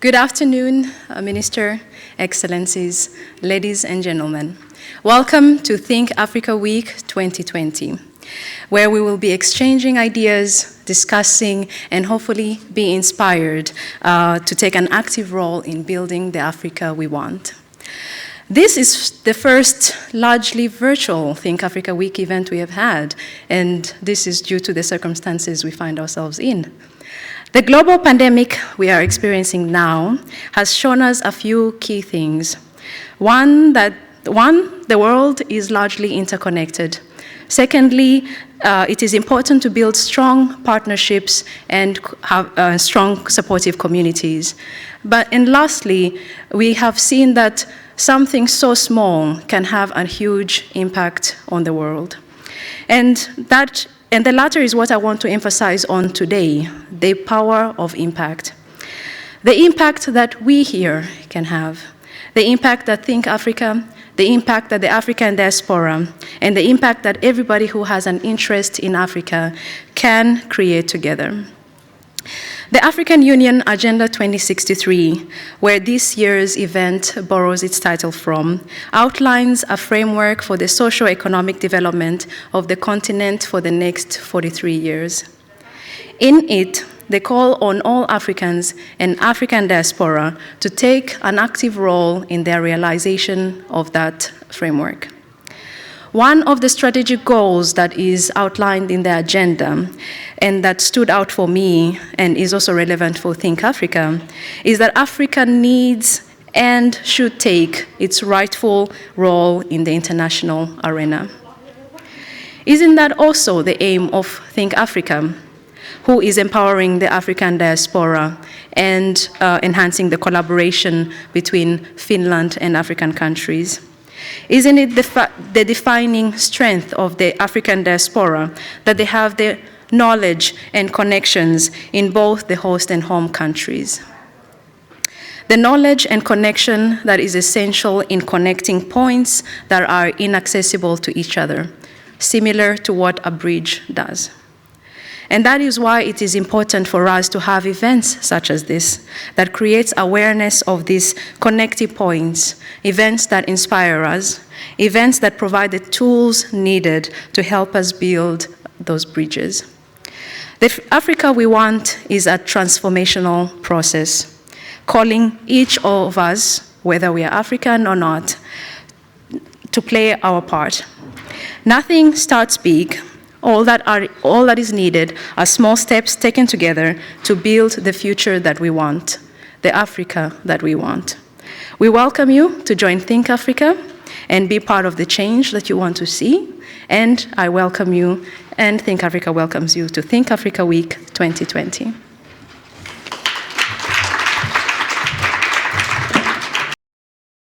Good afternoon, Minister, Excellencies, ladies and gentlemen. Welcome to Think Africa Week 2020, where we will be exchanging ideas, discussing, and hopefully be inspired to take an active role in building the Africa we want. This is the first largely virtual Think Africa Week event we have had, and this is due to the circumstances we find ourselves in. The global pandemic we are experiencing now has shown us a few key things. One, the world is largely interconnected. Secondly, it is important to build strong partnerships and have strong supportive communities. And lastly, we have seen that something so small can have a huge impact on the world. And the latter is what I want to emphasize on today, the power of impact. The impact that we here can have, the impact that Think Africa, the impact that the African diaspora, and the impact that everybody who has an interest in Africa can create together. The African Union Agenda 2063, where this year's event borrows its title from, outlines a framework for the socio-economic development of the continent for the next 43 years. In it, they call on all Africans and African diaspora to take an active role in their realization of that framework. One of the strategic goals that is outlined in the agenda and that stood out for me and is also relevant for Think Africa is that Africa needs and should take its rightful role in the international arena. Isn't that also the aim of Think Africa, who is empowering the African diaspora and enhancing the collaboration between Finland and African countries? Isn't it the defining strength of the African diaspora that they have the knowledge and connections in both the host and home countries? The knowledge and connection that is essential in connecting points that are inaccessible to each other, similar to what a bridge does. And that is why it is important for us to have events such as this that creates awareness of these connecting points, events that inspire us, events that provide the tools needed to help us build those bridges. The Africa we want is a transformational process, calling each of us, whether we are African or not, to play our part. Nothing starts big. All that is needed are small steps taken together to build the future that we want, the Africa that we want. We welcome you to join Think Africa and be part of the change that you want to see. And I welcome you, and Think Africa welcomes you to Think Africa Week 2020.